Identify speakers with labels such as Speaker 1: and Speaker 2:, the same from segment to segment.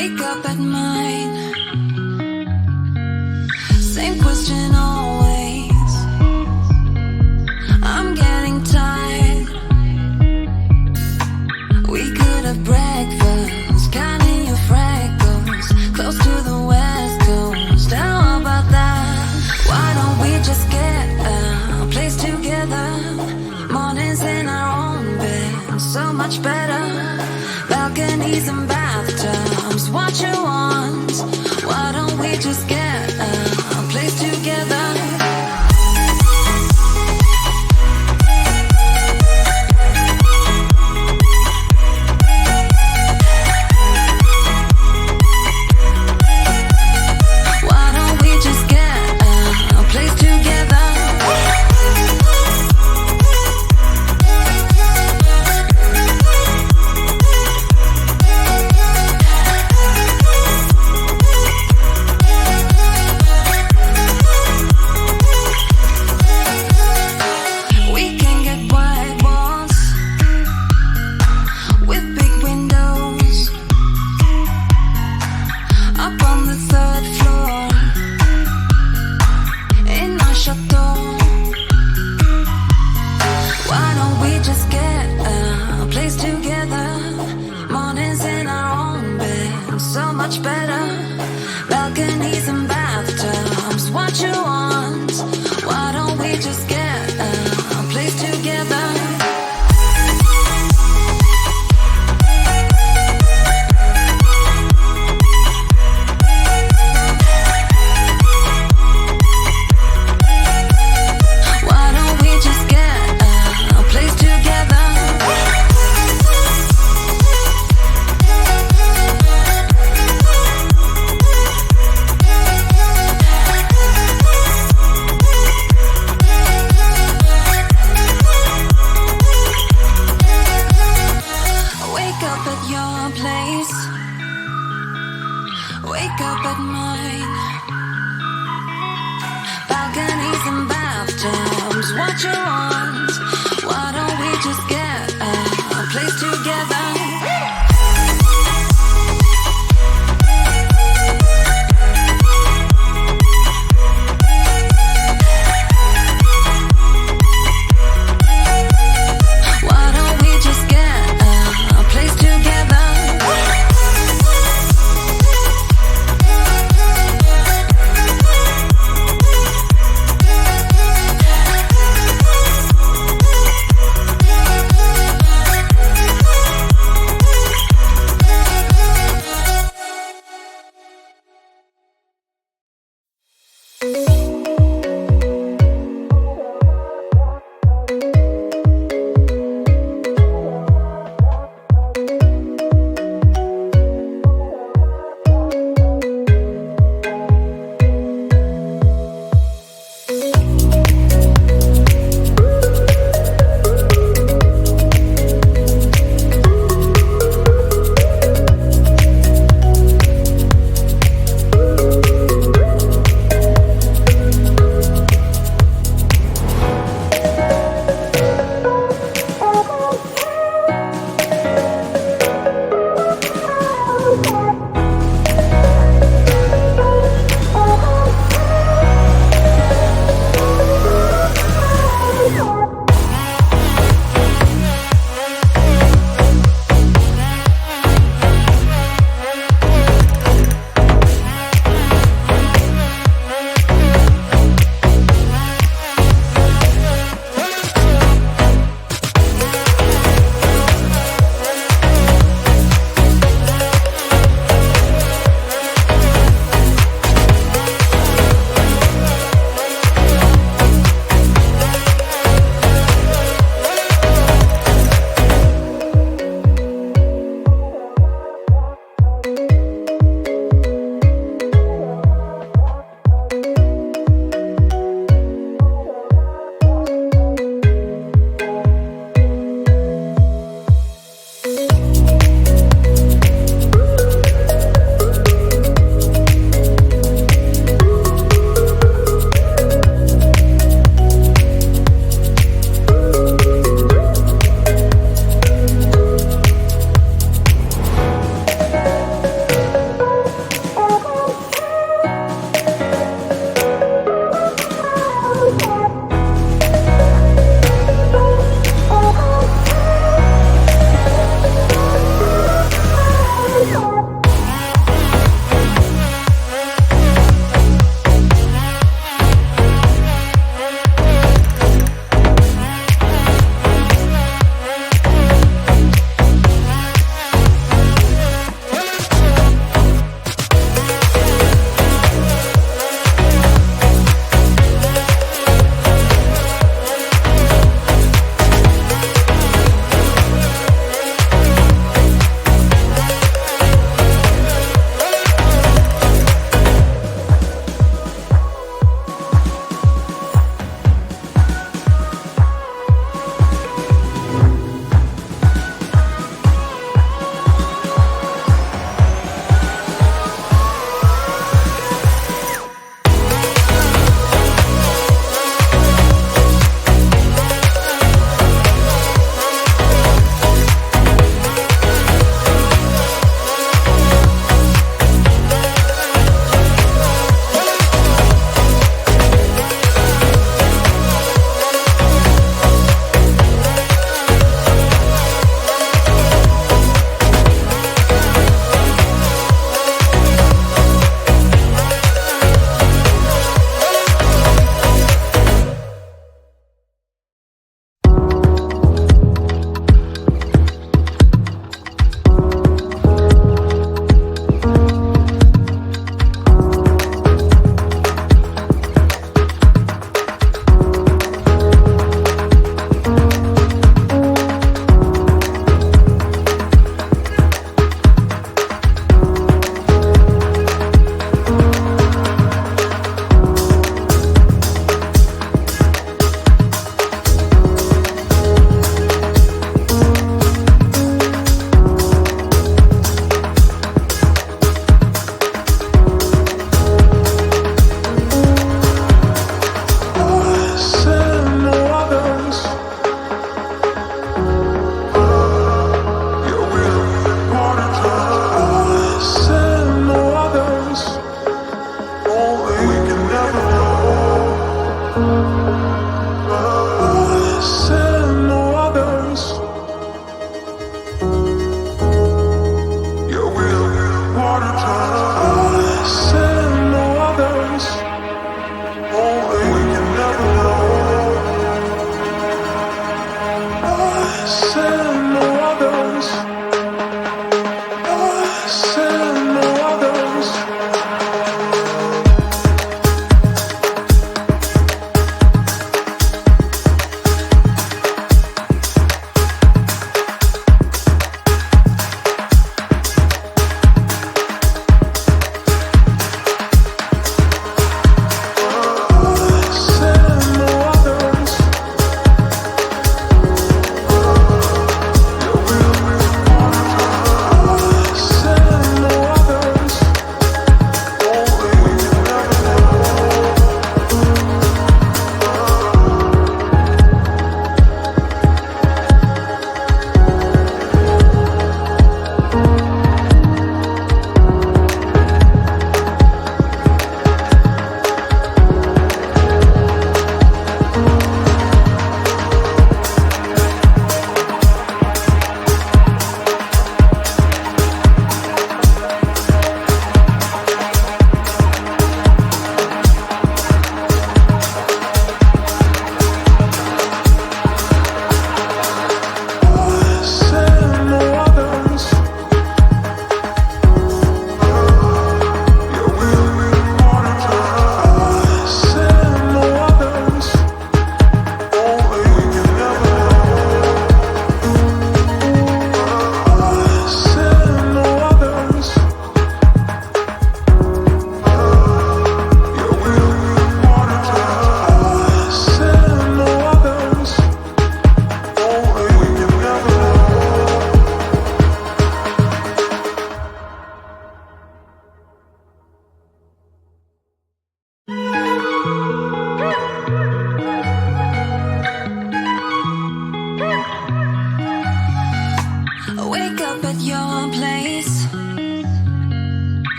Speaker 1: Wake up at mine. Same question always. I'm getting tired. We could have breakfast, counting your freckles, close to the west coast. How about that? Why don't we just get a place together? Mornings in our own bed, so much better. Balconies and bathtubs, what you want? Why don't we just get a place together? Why don't we just get a place together? We can get white walls with big windows up on the third floor in our chateau. Why don't we just get a place together? Mornings in our own bed, so much better. Balconies and bathtubs, what you want? Why don't we just get a place together? Why don't we just get a place together? Wake up at your place. Wake up at mine. Balconies and bathtubs, what you want? Why don't we just get a place together? Why don't we just get a place together?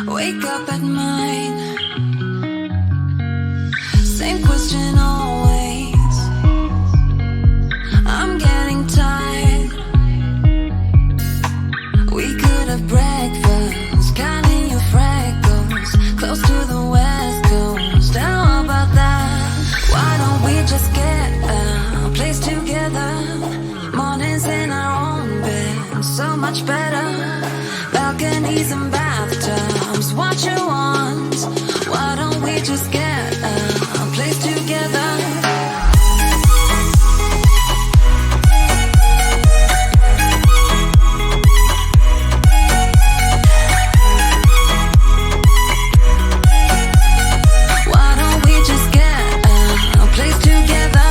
Speaker 1: Wake up at mine. Same question always. I'm getting tired. We could have breakfast, counting your freckles, close to the west coast. How about that? Why don't we just get a place together? Mornings in our own bed, so much better. Balconies and bathtubs, what you want? Why don't we just get a place together? Why don't we just get a place together?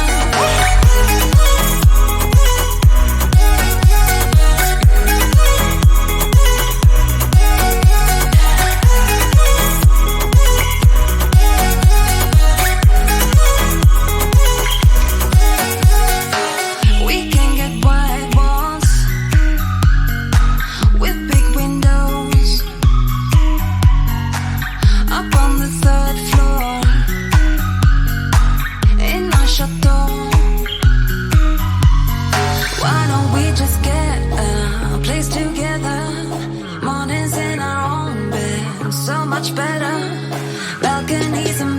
Speaker 1: We can get white walls with big windows up on the third floor in our chateau. Why don't we just get a place together? Mornings in our own bed, so much better. Balconies and